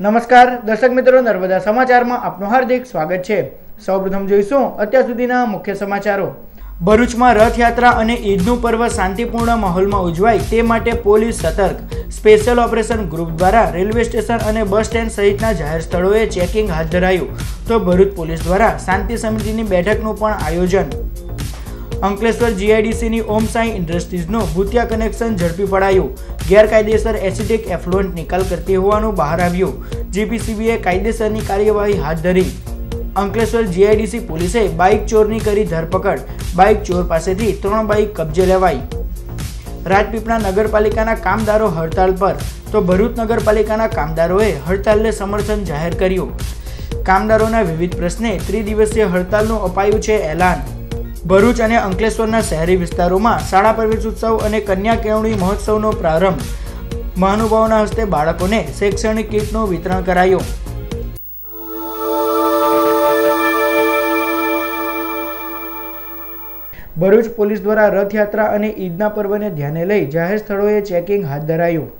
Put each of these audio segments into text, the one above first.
નમસ્કાર દર્શક મિત્રો, નર્મદા સમાચારમાં આપનું હાર્દિક સ્વાગત છે। સૌપ્રથમ જોઈશું અત્યાર સુધીના મુખ્ય સમાચારો। ભરૂચમાં રથયાત્રા અને ઈદનું પર્વ શાંતિપૂર્ણ માહોલમાં ઉજવાય તે માટે પોલીસ સતર્ક। સ્પેશિયલ ઓપરેશન ગ્રુપ દ્વારા રેલવે સ્ટેશન અને બસ સ્ટેન્ડ સહિતના જાહેર સ્થળોએ ચેકિંગ હાથ ધરાયું, તો ભરૂચ પોલીસ દ્વારા શાંતિ સમિતિની બેઠકનું પણ આયોજન। અંકલેશ્વર જીઆઈડીસીની ઓમ સાઈ ઇન્ડસ્ટ્રીઝનું ભૂતિયા કનેક્શન ઝડપી પડાયું। ગેરકાયદેસર એસિડિક એફ્લુએન્ટ નિકાલ કરતી હોવાનું બહાર આવ્યું। જીપીસીબીએ કાયદેસરની કાર્યવાહી હાથ ધરી। અંકલેશ્વર જીઆઈડીસી પોલીસે બાઇક ચોરની કરી ધરપકડ। બાઇક ચોર પાસેથી 3 બાઇક કબજે લેવાઈ। રાજપીપળા નગરપાલિકાના કામદારો હડતાલ પર, તો ભરૂચ નગરપાલિકાના કામદારોએ હડતાલને સમર્થન જાહેર કર્યું। કામદારોના વિવિધ પ્રશ્ને ત્રિદિવસીય હડતાલનું અપાયું છે એલાન। ભરૂચ અને અંકલેશ્વરના શહેરી વિસ્તારોમાં શાળા પ્રવેશ ઉત્સવ અને કન્યા કેળવણી મહોત્સવનો પ્રારંભ। મહાનુભાવોના હસ્તે બાળકોને શૈક્ષણિક કીટનું વિતરણ કરાયું। ભરૂચ પોલીસ દ્વારા રથયાત્રા અને ઈદના પર્વને ધ્યાને લઈ જાહેર સ્થળોએ ચેકિંગ હાથ ધરાયું।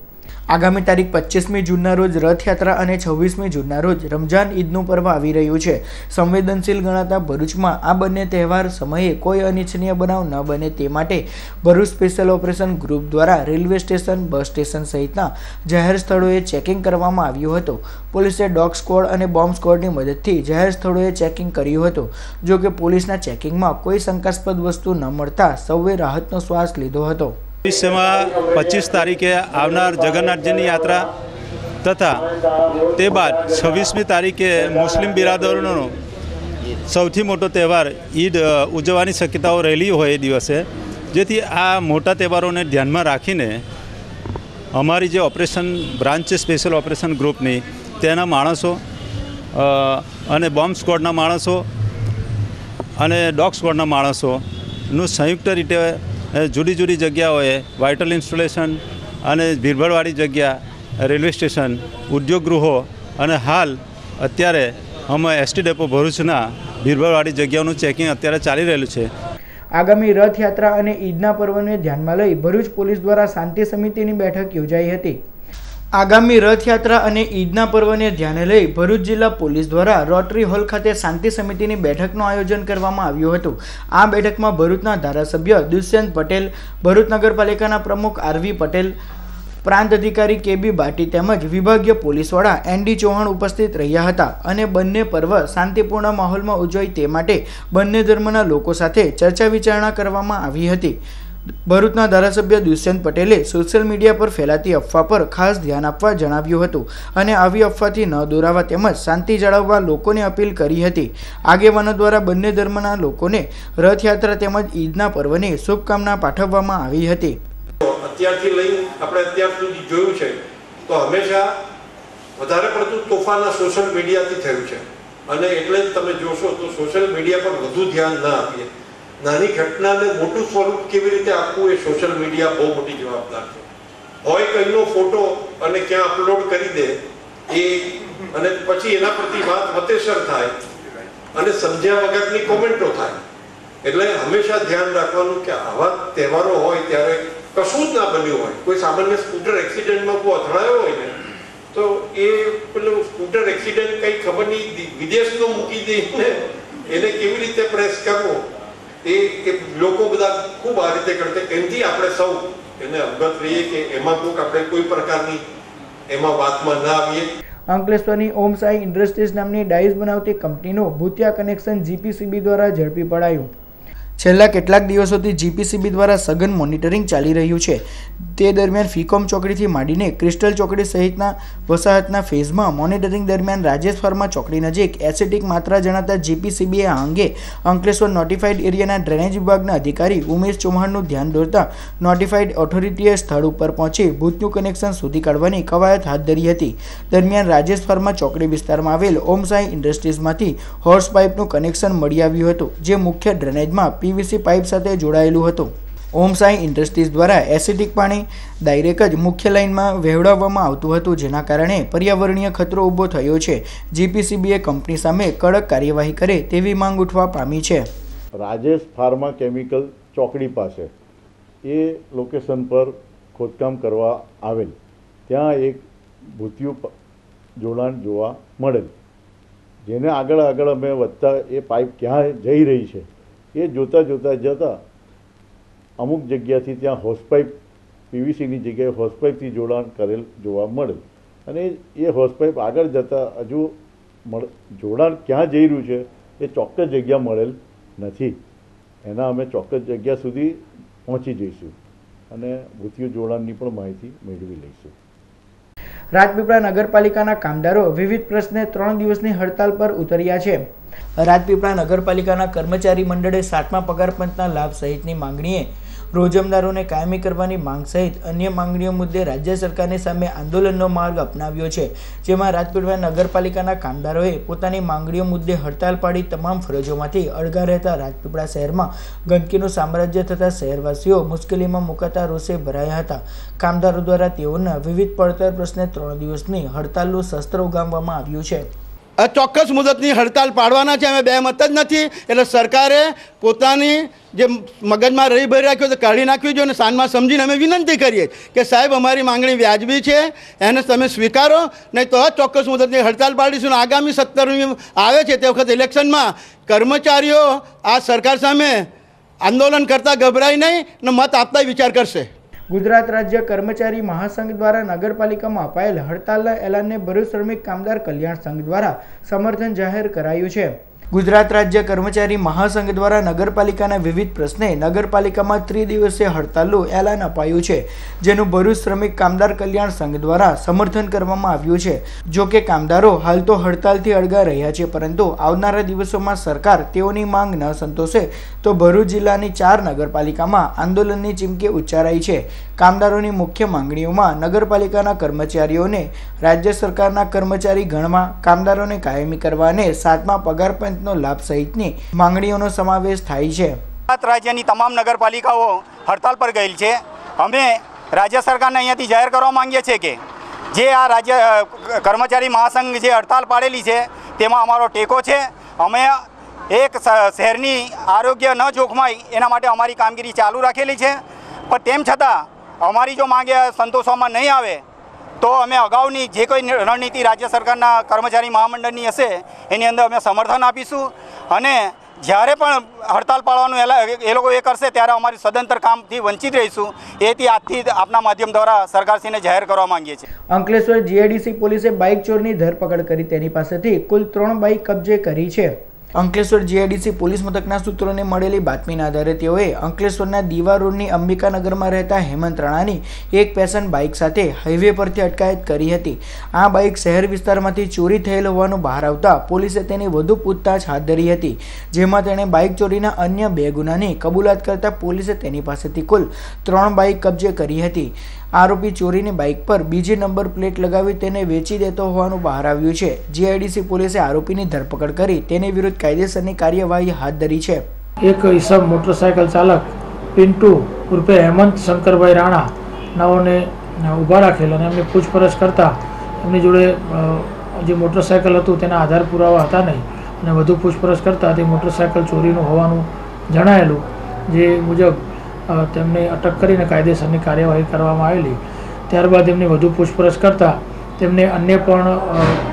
આગામી તારીખ 25મી જૂનના રોજ રથયાત્રા અને 26મી જૂનના રોજ રમઝાન ઈદનું પર્વ આવી રહ્યું છે। સંવેદનશીલ ગણાતા ભરૂચમાં આ બંને તહેવાર સમયે કોઈ અનિચ્છનીય બનાવ ન બને તે માટે ભરૂચ સ્પેશિયલ ઓપરેશન ગ્રુપ દ્વારા રેલવે સ્ટેશન, બસ સ્ટેશન સહિતના જાહેર સ્થળોએ ચેકિંગ કરવામાં આવ્યું હતું। પોલીસે ડોગ સ્ક્વોડ અને બોમ્બ સ્ક્વોડની મદદથી જાહેર સ્થળોએ ચેકિંગ કર્યું હતું। જો કે પોલીસના ચેકિંગમાં કોઈ શંકાસ્પદ વસ્તુ ન મળતા સૌએ રાહતનો શ્વાસ લીધો હતો। ભવિષ્યમાં 25 તારીખે આવનાર જગન્નાથજીની યાત્રા તથા તે બાદ 26મી તારીખે મુસ્લિમ બિરાદરોનો સૌથી મોટો તહેવાર ઈદ ઉજવવાની શક્યતાઓ રહેલી હોય એ દિવસે, જેથી આ મોટા તહેવારોને ધ્યાનમાં રાખીને અમારી જે ઓપરેશન બ્રાન્ચ છે સ્પેશિયલ ઓપરેશન ગ્રુપની, તેના માણસો અને બોમ્બ સ્ક્વોડના માણસો અને ડોગ સ્ક્વોડના માણસોનું સંયુક્ત રીતે જુદી જુદી જગ્યાઓએ વાઇટલ ઇન્સ્ટોલેશન અને ભીડભાડવાળી જગ્યા, રેલવે સ્ટેશન, ઉદ્યોગ ગૃહો અને હાલ અત્યારે અમે એસટી ડેપો ભરૂચના ભીડભાડવાળી જગ્યાઓનું ચેકિંગ અત્યારે ચાલી રહેલું છે। આગામી રથયાત્રા અને ઈદના પર્વને ધ્યાનમાં લઈ ભરૂચ પોલીસ દ્વારા શાંતિ સમિતિની બેઠક યોજાઈ હતી। આગામી રથયાત્રા અને ઈદના પર્વને ધ્યાને લઈ ભરૂચ જિલ્લા પોલીસ દ્વારા રોટરી હોલ ખાતે શાંતિ સમિતિની બેઠકનું આયોજન કરવામાં આવ્યું હતું। આ બેઠકમાં ભરૂચના ધારાસભ્ય દુષ્યંત પટેલ, ભરૂચ નગરપાલિકાના પ્રમુખ આરવી પટેલ, પ્રાંત અધિકારી કેબી ભાટી તેમજ વિભાગીય પોલીસ વડા એનડી ચૌહાણ ઉપસ્થિત રહ્યા હતા અને બંને પર્વ શાંતિપૂર્ણ માહોલમાં ઉજવાય તે માટે બંને ધર્મના લોકો સાથે ચર્ચા વિચારણા કરવામાં આવી હતી। ભરૂચના ધારાસભ્ય દુષ્યંત પટેલે સોશિયલ મીડિયા પર ફેલાતી અફવા પર ખાસ ધ્યાન આપવા જણાવ્યું હતું અને આવી અફવાથી ન દોરાવા તેમજ શાંતિ જાળવવા લોકોને અપીલ કરી હતી। આગેવાનો દ્વારા બંને ધર્મના લોકોને રથયાત્રા તેમજ ઈદના પર્વની શુભકામના પાઠવવામાં આવી હતી। અત્યારથી લઈ આપણે અત્યાર સુધી જોયું છે તો હંમેશા વધારે પડતું તોફાન સોશિયલ મીડિયાથી થયું છે અને એટલે જ તમે જોશો તો સોશિયલ મીડિયા પર વધુ ધ્યાન ના આપીએ। નાની ઘટનાને મોટું સ્વરૂપ કેવી રીતે આપવું એ સોશિયલ મીડિયા બહુ મોટી જવાબદાર છે। હોય કંઈનો ફોટો અને ક્યાં અપલોડ કરી દે એ અને પછી એના પરથી વાત વતેસર થાય અને સમજ્યા વગરની કોમેન્ટો થાય। એટલે હંમેશા ધ્યાન રાખવાનું કે આવા તહેવારો હોય ત્યારે કશું જ ના બન્યું હોય, કોઈ સામાન્ય સ્કૂટર એક્સિડન્ટમાં કોઈ અથડાયો હોય ને તો એ પેલું સ્કૂટર એક્સિડન્ટ કંઈ ખબર નહીં વિદેશનો મૂકી દઈને એને કેવી રીતે પ્રેસ કરવો એ લોકો બધા ખૂબ આ રીતે કરતા। એનાથી આપણે સૌ એને અવગત રહીએ કે એમાં આપણે કોઈ પ્રકારની એમાં વાતમાં ના આવીએ। અંકલેશ્વરની ઓમ સાઈ ઇન્ડસ્ટ્રીઝ નામની ડાઇસ બનાવતી કંપનીનું ભૂતિયા કનેક્શન જીપીસીબી દ્વારા ઝડપી પડાયું। છેલ્લા કેટલાક દિવસોથી જીપીસીબી દ્વારા સઘન મોનિટરિંગ ચાલી રહ્યું છે। તે દરમિયાન ફીકોમ ચોકડીથી માંડીને ક્રિસ્ટલ ચોકડી સહિતના વસાહતના ફેઝમાં મોનિટરિંગ દરમિયાન રાજેશ ફાર્મા ચોકડી નજીક એસિડિક માત્રા જણાતા જીપીસીબીએ આ અંગે અંકલેશ્વર નોટિફાઈડ એરિયાના ડ્રેનેજ વિભાગના અધિકારી ઉમેશ ચૌહાણનું ધ્યાન દોરતા નોટિફાઈડ ઓથોરિટીએ સ્થળ ઉપર પહોંચી ભૂતનું કનેક્શન શોધી કાઢવાની કવાયત હાથ ધરી હતી। દરમિયાન રાજેશ ફાર્મા ચોકડી વિસ્તારમાં આવેલ ઓમ સાઈ ઇન્ડસ્ટ્રીઝમાંથી હોર્સ પાઇપનું કનેક્શન મળી આવ્યું હતું, જે મુખ્ય ડ્રેનેજમાં પીવીસી પાઇપ સાથે જોડાયેલું હતું। ઓમ સાઈ ઇન્ડસ્ટ્રીઝ દ્વારા એસિડિક પાણી ડાયરેક્ટ જ મુખ્ય લાઇનમાં વહેવડાવવામાં આવતું હતું, જેના કારણે પર્યાવરણીય ખતરો ઊભો થયો છે। જીપીસીબીએ કંપની સામે કડક કાર્યવાહી કરે તેવી માંગ ઉઠવા પામી છે। રાજેશ ફાર્મા કેમિકલ ચોકડી પાસે એ લોકેશન પર ખોદકામ કરવા આવેલ ત્યાં એક ભૂતિયું જોડાણ જોવા મળેલ, જેને આગળ અમે વધતા એ પાઇપ ક્યાં જઈ રહી છે એ જોતાં અમુક જગ્યાથી ત્યાં હોસપાઇપ પીવીસીની જગ્યાએ હોસપાઇપથી જોડાણ કરેલ જોવા મળેલ અને એ હોસપાઇપ આગળ જતાં હજુ જોડાણ ક્યાં જઈ રહ્યું છે એ ચોક્કસ જગ્યા મળેલ નથી. એના અમે ચોક્કસ જગ્યા સુધી પહોંચી જઈશું અને મૃત્યુ જોડાણની પણ માહિતી મેળવી લઈશું. રાજપીપળા નગરપાલિકાના કામદારો વિવિધ પ્રશ્ને 3 દિવસની હડતાલ પર ઉતર્યા છે. રાજપીપળા નગરપાલિકાના કર્મચારી મંડળે 7મા પગાર પંચના લાભ સહિતની માંગણીએ રોજમદારોને કાયમી કરવાની માંગ સહિત અન્ય માંગણીઓ મુદ્દે રાજ્ય સરકારની સામે આંદોલનનો માર્ગ અપનાવ્યો છે, જેમાં રાજપીપળા નગરપાલિકાના કામદારોએ પોતાની માંગણીઓ મુદ્દે હડતાલ પાડી તમામ ફરજોમાંથી અળગા રહેતા રાજપીપળા શહેરમાં ગંદકીનું સામ્રાજ્ય થતાં શહેરવાસીઓ મુશ્કેલીમાં મુકાતા રોષે ભરાયા હતા. કામદારો દ્વારા તેઓના વિવિધ પડતર પ્રશ્ને 3 દિવસની હડતાલનું શસ્ત્ર ઉગામવામાં આવ્યું છે. ચોક્કસ મુદતની હડતાલ પાડવાના છે. અમે બે મત જ નથી, એટલે સરકારે પોતાની જે મગજમાં રહી ભરી રાખ્યો તો કાઢી નાખવી જોઈએ અને સાંજમાં સમજીને અમે વિનંતી કરીએ કે સાહેબ અમારી માંગણી વ્યાજબી છે, એને તમે સ્વીકારો, નહીં તો ચોક્કસ મુદતની હડતાલ પાડીશું. આગામી 17મી આવે છે તે વખતે ઇલેક્શનમાં કર્મચારીઓ આ સરકાર સામે આંદોલન કરતાં ગભરાય નહીં અને મત આપતા વિચાર કરશે. ગુજરાત રાજ્ય કર્મચારી મહાસંઘ દ્વારા નગરપાલિકામાં અપાયેલ હડતાલના એલાનને ભરૂચ શ્રમિક કામદાર કલ્યાણ સંઘ દ્વારા સમર્થન જાહેર કરાયું છે. ગુજરાત રાજ્ય કર્મચારી મહાસંઘ દ્વારા નગરપાલિકાના વિવિધ પ્રશ્ને નગરપાલિકામાં 3 દિવસીય હડતાલનું એલાન અપાયું છે, જેનું ભરૂચ શ્રમિક કામદાર કલ્યાણ સંઘ દ્વારા સમર્થન કરવામાં આવ્યું છે. જો કે કામદારો હાલ તો હડતાલથી અળગા રહ્યા છે, પરંતુ આવનારા દિવસોમાં સરકાર તેઓની માંગ ન સંતોષે તો ભરૂચ જિલ્લાની 4 નગરપાલિકામાં આંદોલનની ચીમકી ઉચ્ચારાઈ છે. કામદારોની મુખ્ય માંગણીઓમાં નગરપાલિકાના કર્મચારીઓને રાજ્ય સરકારના કર્મચારી ગણમાં કામદારોને કાયમી કરવા અને 7મા પગાર પંચનો લાભ સહિતની માંગણીઓનો સમાવેશ થાય છે. ગુજરાત રાજ્યની તમામ નગરપાલિકાઓ હડતાલ પર ગયેલ છે. અમે રાજ્ય સરકારને અહીંયાથી જાહેર કરવા માંગીએ છીએ કે જે આ રાજ્ય કર્મચારી મહાસંઘ જે હડતાલ પાડેલી છે તેમાં અમારો ટેકો છે. અમે એક શહેરની આરોગ્ય ન જોખમાય એના માટે અમારી કામગીરી ચાલુ રાખેલી છે, પણ તેમ છતાં અમારી જો માંગે સંતોષવામાં નહીં આવે તો અમે અગાઉની જે કોઈ રણનીતિ રાજ્ય સરકારના કર્મચારી મહામંડળની હશે એની અંદર અમે સમર્થન આપીશું અને જ્યારે પણ હડતાલ પાડવાનું એ લોકો એ કરશે ત્યારે અમારી સદંતર કામથી વંચિત રહીશું. એથી આજથી આપના માધ્યમ દ્વારા સરકારશ્રીને જાહેર કરવા માંગીએ છીએ. અંકલેશ્વર જીઆઈડીસી પોલીસે બાઇક ચોરની ધરપકડ કરી તેની પાસેથી કુલ 3 બાઇક કબજે કરી છે. અંકલેશ્વર જીઆઈડીસી પોલીસ મથકના સૂત્રોને મળેલી બાતમીના આધારે તેઓએ અંકલેશ્વરના દીવા રોડની અંબિકાનગરમાં રહેતા હેમંત રાણાની એક પેશન બાઇક સાથે હાઈવે પરથી અટકાયત કરી હતી. આ બાઇક શહેર વિસ્તારમાંથી ચોરી થયેલ હોવાનું બહાર આવતા પોલીસે તેની વધુ પૂછતાછ હાથ ધરી હતી, જેમાં તેણે બાઇક ચોરીના અન્ય 2 ગુનાની કબૂલાત કરતા પોલીસે તેની પાસેથી કુલ 3 બાઇક કબજે કરી હતી. આરોપી ચોરીની બાઇક પર બીજી નંબર પ્લેટ લગાવી તેને વેચી દેતો હોવાનું બહાર આવ્યું છે. જીઆઈડીસી પોલીસે આરોપીની ધરપકડ કરી તેની વિરુદ્ધ કાયદેસરની કાર્યવાહી હાથ ધરી છે. એક ઈસમ મોટરસાયકલ ચાલક પિન્ટુ ઉર્ફે હેમંત શંકરભાઈ રાણા નાઓને ઊભા રાખેલ અને એમની પૂછપરછ કરતા એમની જોડે જે મોટરસાયકલ હતું તેના આધાર પુરાવા હતા નહીં અને વધુ પૂછપરછ કરતા તે મોટરસાયકલ ચોરીનું હોવાનું જણાયેલું, જે મુજબ તેમને અટક કરીને કાયદેસરની કાર્યવાહી કરવામાં આવેલી. ત્યારબાદ એમની વધુ પૂછપરછ કરતાં તેમને અન્ય પણ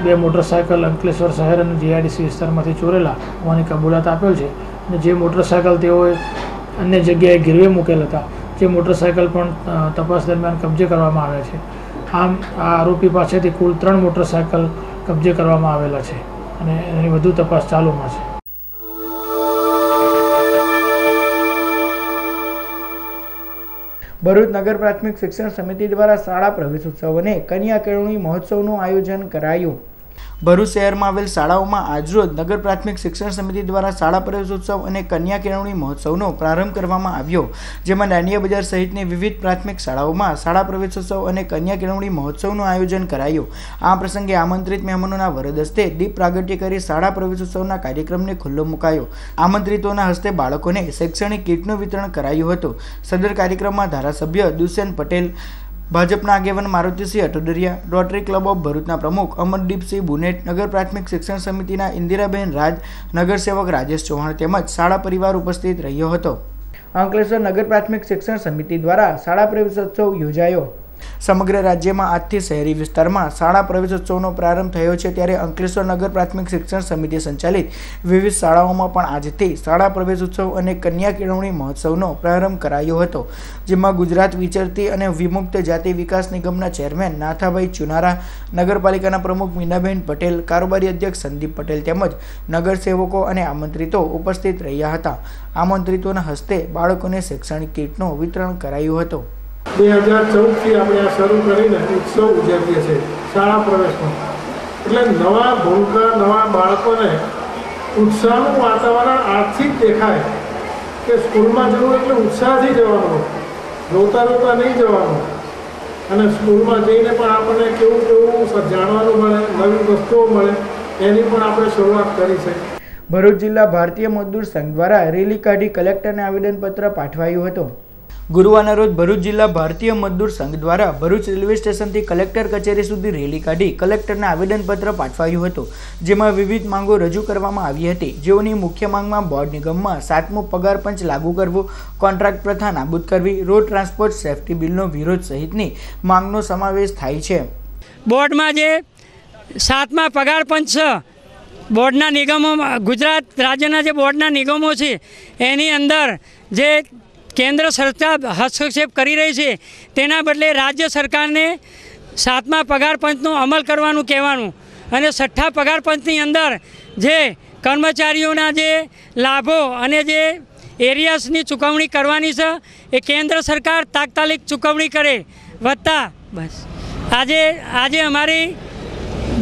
2 મોટરસાયકલ અંકલેશ્વર શહેર અને જીઆઈડીસી વિસ્તારમાંથી ચોરેલા હોવાની કબૂલાત આપેલ છે અને જે મોટરસાયકલ તેઓએ અન્ય જગ્યાએ ગીરવે મૂકેલ હતા જે મોટરસાયકલ પણ તપાસ દરમિયાન કબજે કરવામાં આવ્યા છે. આમ આ આરોપી પાસેથી કુલ 3 મોટરસાયકલ કબજે કરવામાં આવેલા છે અને એની વધુ તપાસ ચાલુમાં છે. ભરૂચ નગર પ્રાથમિક શિક્ષણ સમિતિ દ્વારા શાળા પ્રવેશોત્સવ અને કન્યા કેળવણી મહોત્સવનું આયોજન કરાયું. ભરૂચ શહેરમાં આવેલ શાળાઓમાં આજરોજ નગર પ્રાથમિક શિક્ષણ સમિતિ દ્વારા શાળા પ્રવેશોત્સવ અને કન્યા કેળવણી મહોત્સવનો પ્રારંભ કરવામાં આવ્યો, જેમાં દાંડિયા બજાર સહિતની વિવિધ પ્રાથમિક શાળાઓમાં શાળા પ્રવેશોત્સવ અને કન્યા કેળવણી મહોત્સવનું આયોજન કરાયું. આ પ્રસંગે આમંત્રિત મહેમાનોના વરદ હસ્તે દીપ પ્રાગટ્ય કરી શાળા પ્રવેશોત્સવના કાર્યક્રમને ખુલ્લો મુકાયો. આમંત્રિતોના હસ્તે બાળકોને શૈક્ષણિક કીટનું વિતરણ કરાયું હતું. સદર કાર્યક્રમમાં ધારાસભ્ય દુષ્યંત પટેલ, ભાજપના આગેવાન Marutisinh Atodariya, rotary club of ભરૂચના પ્રમુખ અમરદીપસિંહ બુનેટ, નગર પ્રાથમિક શિક્ષણ સમિતિના ઇન્દિરાબેન રાજ, નગરસેવક રાજેશ ચૌહાણ તેમજ શાળા પરિવાર ઉપસ્થિત રહ્યો હતો. અંકલેશ્વર નગર પ્રાથમિક શિક્ષણ સમિતિ દ્વારા શાળા પ્રવેશોત્સવ યોજાયો. સમગ્ર રાજ્યમાં આજથી શહેરી વિસ્તારમાં શાળા પ્રવેશોત્સવનો પ્રારંભ થયો છે, ત્યારે અંકલેશ્વર નગર પ્રાથમિક શિક્ષણ સમિતિ સંચાલિત વિવિધ શાળાઓમાં પણ આજથી શાળા પ્રવેશોત્સવ અને કન્યા કેળવણી મહોત્સવનો પ્રારંભ કરાયો હતો, જેમાં ગુજરાત વિચરતી અને વિમુક્ત જાતિ વિકાસ નિગમના ચેરમેન નાથાભાઈ ચુનારા, નગરપાલિકાના પ્રમુખ મીનાબેન પટેલ, કારોબારી અધ્યક્ષ સંદીપ પટેલ તેમજ નગરસેવકો અને આમંત્રિતો ઉપસ્થિત રહ્યા હતા. આમંત્રિતોના હસ્તે બાળકોને શૈક્ષણિક કીટનું વિતરણ કરાયું હતું. 2014થી આપણે આ શરૂ કરીને ઉત્સવ ઉજવીએ છીએ શાળા પ્રવેશનો. એટલે નવા ભૂલકા નવા બાળકોને ઉત્સાહનું વાતાવરણ આજથી જ દેખાય કે સ્કૂલમાં જવું એટલે ઉત્સાહથી જવાનું, રોતા રોતા નહીં જવાનું. અને સ્કૂલમાં જઈને પણ આપણને કેવું કેવું જાણવાનું મળે, નવી વસ્તુઓ મળે, એની પણ આપણે શરૂઆત કરી છે. ભરૂચ જિલ્લા ભારતીય મજદૂર સંઘ દ્વારા રેલી કાઢી કલેક્ટરને આવેદનપત્ર પાઠવાયું હતું. ગુરુવારના રોજ ભરૂચ જિલ્લા ભારતીય મજદૂર સંઘ દ્વારા ભરૂચ રેલવે સ્ટેશનથી કલેક્ટર કચેરી સુધી રેલી કાઢી કલેક્ટરને આવેદનપત્ર પાઠવાયું હતું, જેમાં વિવિધ માંગો રજૂ કરવામાં આવી હતી. જેઓની મુખ્ય માંગમાં બોર્ડ નિગમમાં 7મો પગાર પંચ લાગુ કરવો, કોન્ટ્રાક્ટ પ્રથા નાબૂદ કરવી, રોડ ટ્રાન્સપોર્ટ સેફ્ટી બિલનો વિરોધ સહિતની માંગનો સમાવેશ થાય છે. બોર્ડમાં જે 7મા પગાર પંચ બોર્ડના નિગમોમાં ગુજરાત રાજ્યના જે બોર્ડના નિગમો છે એની અંદર જે કેન્દ્ર સરકાર હસ્તક્ષેપ કરી રહી છે તેના બદલે રાજ્ય સરકારને 7મા પગાર પંચનો અમલ કરવાનું કહેવાનું અને 6ઠ્ઠા પગાર પંચની અંદર જે કર્મચારીઓના જે લાભો અને જે એરિયાસની ચૂકવણી કરવાની છે એ કેન્દ્ર સરકાર તાત્કાલિક ચૂકવણી કરે. વત્તા બસ આજે અમારી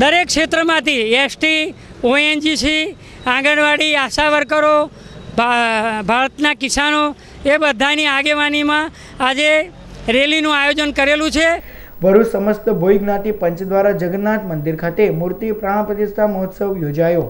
દરેક ક્ષેત્રમાંથી એસટી, ઓએનજીસી, આંગણવાડી, આશા વર્કરો, ભારતના કિસાનો એ બધાની આગેવાનીમાં આજે રેલીનું આયોજન કરેલું છે. ભરૂચ સમસ્ત ભોઈ જ્ઞાતિ પંચ દ્વારા જગન્નાથ મંદિર ખાતે મૂર્તિ પ્રાણ પ્રતિષ્ઠા મહોત્સવ યોજાયો.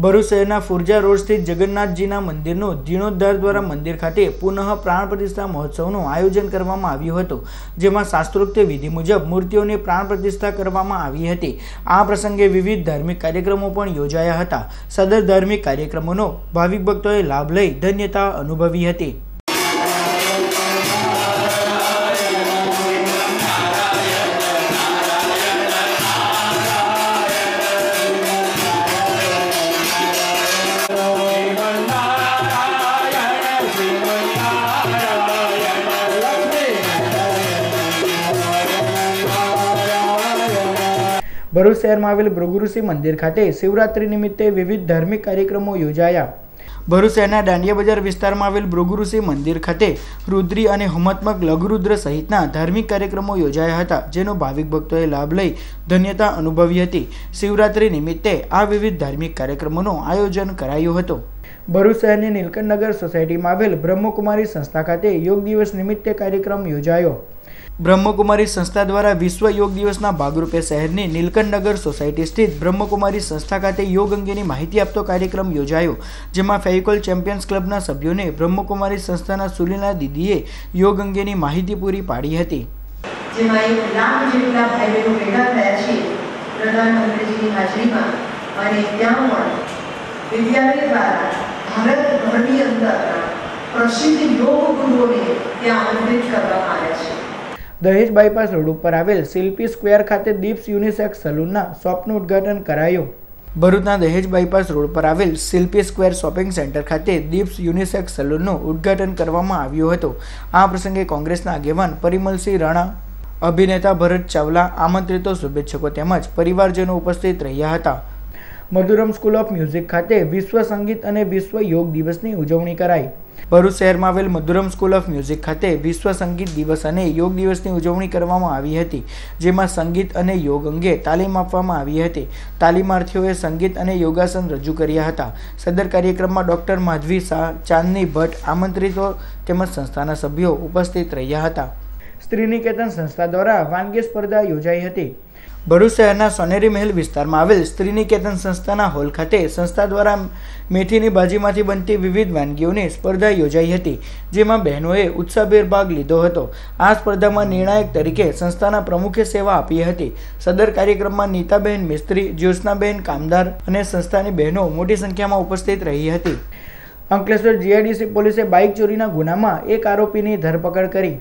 ભરૂચ શહેરના ફુરજા રોડ સ્થિત જગન્નાથજીના મંદિરનું જીર્ણોદ્ધાર દ્વારા મંદિર ખાતે પુનઃ પ્રાણ પ્રતિષ્ઠા મહોત્સવનું આયોજન કરવામાં આવ્યું હતું, જેમાં શાસ્ત્રોક્ત વિધિ મુજબ મૂર્તિઓની પ્રાણ પ્રતિષ્ઠા કરવામાં આવી હતી. આ પ્રસંગે વિવિધ ધાર્મિક કાર્યક્રમો પણ યોજાયા હતા. સદર ધાર્મિક કાર્યક્રમોનો ભાવિક ભક્તોએ લાભ લઈ ધન્યતા અનુભવી હતી. ભરૂચ શહેરમાં આવેલ ભૃગુઋષિ મંદિર ખાતે શિવરાત્રી નિમિત્તે વિવિધ ધાર્મિક કાર્યક્રમો યોજાયા. ભરૂચ શહેરના દાંડિયા બજાર વિસ્તારમાં આવેલ ભૃગુઋષિ મંદિર ખાતે રુદ્રી અને હોમાત્મક લઘુરુદ્ર સહિતના ધાર્મિક કાર્યક્રમો યોજાયા હતા, જેનો ભાવિક ભક્તોએ લાભ લઈ ધન્યતા અનુભવી હતી. શિવરાત્રી નિમિત્તે આ વિવિધ ધાર્મિક કાર્યક્રમોનું આયોજન કરાયું હતું. ભરૂચ શહેરની નીલકંઠનગર સોસાયટીમાં આવેલ બ્રહ્મકુમારી સંસ્થા ખાતે યોગ દિવસ નિમિત્તે કાર્યક્રમ યોજાયો. બ્રહ્મકુમારી સંસ્થા દ્વારા વિશ્વ યોગ દિવસના ભાગરૂપે શહેરની નીલકંઠનગર સોસાયટી સ્થિત બ્રહ્મકુમારી સંસ્થા ખાતે યોગ અંગેની માહિતી આપતો કાર્યક્રમ યોજાયો, જેમાં ફેવિકોલ ચેમ્પિયન્સ ક્લબના સભ્યોને બ્રહ્મકુમારી સંસ્થાના સુલીલા દીદીએ યોગ અંગેની માહિતી પૂરી પાડી હતી. જેમાં એક લાખ જેટલા ભાઈ બહેનો ભેગા થયા છે પ્રધાનમંત્રીજીની હાજરીમાં, અને ત્યાં પણ વિદ્યાલય દ્વારા ભારતભરની અંદર પ્રસિદ્ધ યોગ ગુરુઓને ત્યાં આમંત્રિત કરવામાં આવ્યા છે. દહેજ બાયપાસ રોડ ઉપર આવેલ શિલ્પી સ્ક્વેર ખાતે દીપ્સ યુનિસેક્સ સલૂનના શોપનું ઉદ્ઘાટન કરાયું. ભરૂચના દહેજ બાયપાસ રોડ પર આવેલ શિલ્પી સ્ક્વેર શોપિંગ સેન્ટર ખાતે દીપ્સ યુનિસેક્સ સલૂનનું ઉદ્ઘાટન કરવામાં આવ્યું હતું. આ પ્રસંગે કોંગ્રેસના આગેવાન પરિમલસિંહ રાણા, અભિનેતા ભરત ચાવલા, આમંત્રિતો શુભેચ્છકો તેમજ પરિવારજનો ઉપસ્થિત રહ્યા હતા. મધુરમ સ્કૂલ ઓફ મ્યુઝિક ખાતે વિશ્વ સંગીત અને વિશ્વ યોગ દિવસની ઉજવણી કરાઈ. ભરૂચ શહેરમાં આવેલ મધુરમ સ્કૂલ ઓફ મ્યુઝિક ખાતે વિશ્વ સંગીત દિવસ અને યોગ દિવસની ઉજવણી કરવામાં આવી હતી, જેમાં સંગીત અને યોગ અંગે તાલીમ આપવામાં આવી હતી. તાલીમાર્થીઓએ સંગીત અને યોગાસન રજૂ કર્યા હતા. સદર કાર્યક્રમમાં ડૉક્ટર માધવી શાહ, ચાંદની ભટ્ટ, આમંત્રિતો તેમજ સંસ્થાના સભ્યો ઉપસ્થિત રહ્યા હતા. સ્ત્રી નિકેતન સંસ્થા દ્વારા વાનગી સ્પર્ધા યોજાઈ હતી. ભરૂચ શહેરના સોનેરી મહેલ વિસ્તારમાં આવેલ સ્ત્રી નિકેતન સંસ્થાના હોલ ખાતે સંસ્થા દ્વારા મેથીની ભાજીમાંથી બનતી વિવિધ વાનગીઓની સ્પર્ધા યોજાઈ હતી, જેમાં બહેનોએ ઉત્સાહભેર ભાગ લીધો હતો. આ સ્પર્ધામાં નિર્ણાયક તરીકે સંસ્થાના પ્રમુખે સેવા આપી હતી. સદર કાર્યક્રમમાં નીતાબેન મિસ્ત્રી, જ્યોત્સનાબેન કામદાર અને સંસ્થાની બહેનો મોટી સંખ્યામાં ઉપસ્થિત રહી હતી. અંકલેશ્વર જીઆઈડીસી પોલીસે બાઇક ચોરીના ગુનામાં એક આરોપીની ધરપકડ કરી.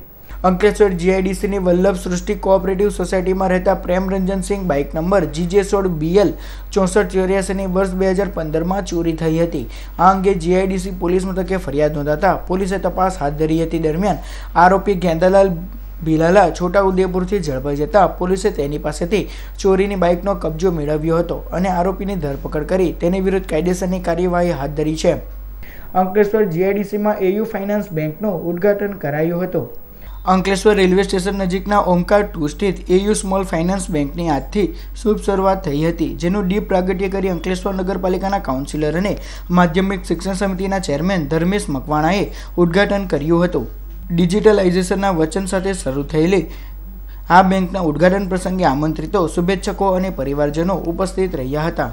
અંકલેશ્વર જીઆઈડીસીની વલ્લભ સૃષ્ટિ કોઓપરેટિવ સોસાયટીમાં રહેતા પ્રેમરંજનસિંહ બાઇક નંબર GJ16BL 6484ની વર્ષ 2015માં ચોરી થઈ હતી. આ અંગે જીઆઈડીસી પોલીસ મથકે ફરિયાદ નોંધાતા પોલીસે તપાસ હાથ ધરી હતી. દરમિયાન આરોપી ગેંદાલાલ ભીલાલા છોટાઉદેપુરથી ઝડપાઈ જતા પોલીસે તેની પાસેથી ચોરીની બાઇકનો કબજો મેળવ્યો હતો અને આરોપીની ધરપકડ કરી તેની વિરુદ્ધ કાયદેસરની કાર્યવાહી હાથ ધરી છે. અંકલેશ્વર જીઆઈડીસીમાં AU ફાઇનાન્સ બેંકનું ઉદ્ઘાટન કરાયું હતું. અંકલેશ્વર રેલવે સ્ટેશન નજીકના ઓમકાર 2 સ્થિત AU સ્મોલ ફાઇનાન્સ બેંકની આજથી શુભ શરૂઆત થઈ હતી, જેનું ડીપ પ્રાગટ્ય કરી અંકલેશ્વર નગરપાલિકાના કાઉન્સિલર અને માધ્યમિક શિક્ષણ સમિતિના ચેરમેન ધર્મેશ મકવાણાએ ઉદ્ઘાટન કર્યું હતું. ડિજિટલાઇઝેશનના વચન સાથે શરૂ થયેલી આ બેંકના ઉદ્ઘાટન પ્રસંગે આમંત્રિતો શુભેચ્છકો અને પરિવારજનો ઉપસ્થિત રહ્યા હતા.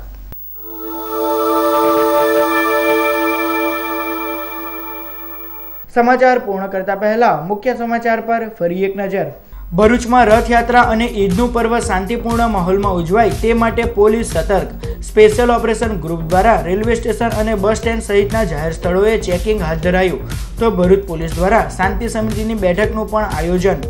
સમાચાર પૂર્ણ કરતા પહેલા મુખ્ય સમાચાર પર ફરી એક નજર. ભરૂચમાં રથયાત્રા અને ઈદનું પર્વ શાંતિપૂર્ણ માહોલમાં ઉજવાય તે માટે પોલીસ સતર્ક. સ્પેશિયલ ઓપરેશન ગ્રુપ દ્વારા રેલવે સ્ટેશન અને બસ સ્ટેન્ડ સહિતના જાહેર સ્થળોએ ચેકિંગ હાથ ધરાયું, તો ભરૂચ પોલીસ દ્વારા શાંતિ સમિતિની બેઠકનું પણ આયોજન.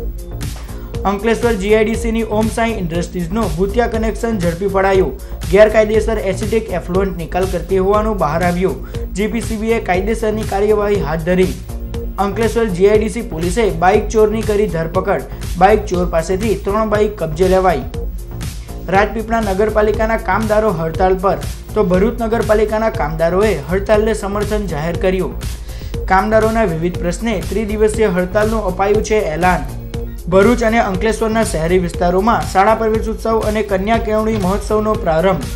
અંકલેશ્વર જીઆઈડીસીની ઓમ સાઈ ઇન્ડસ્ટ્રીઝનું ભૂતિયા કનેક્શન ઝડપી પડાયું. ગેરકાયદેસર એસિડિક એફ્લુઅન્ટ નિકાલ કરતી હોવાનું બહાર આવ્યું. GPCBએ કાયદેસરની કાર્યવાહી હાથ ધરી. અંકલેશ્વર જીઆઈડીસી પોલીસે બાઇક ચોરની કરી ધરપકડ. બાઇક ચોર પાસેથી 3 બાઇક કબજે લેવાઈ. રાજપીપળા નગરપાલિકાના કામદારો હડતાળ પર, તો ભરૂચ નગરપાલિકાના કામદારોએ હડતાલને સમર્થન જાહેર કર્યું. કામદારોના વિવિધ પ્રશ્ને ત્રિદિવસીય હડતાલનું અપાયું છે એલાન. ભરૂચ અને અંકલેશ્વરના શહેરી વિસ્તારોમાં શાળા પ્રવેશોત્સવ અને કન્યા કેળવણી મહોત્સવનો પ્રારંભ.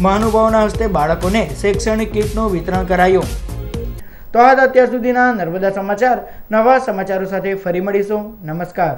મહાનુભાવોના હસ્તે બાળકોને શૈક્ષણિક કીટનું વિતરણ કરાયું. તો આ અત્યાર સુધીના નર્મદા સમાચાર. નવા સમાચારો સાથે ફરી મળીશું. નમસ્કાર.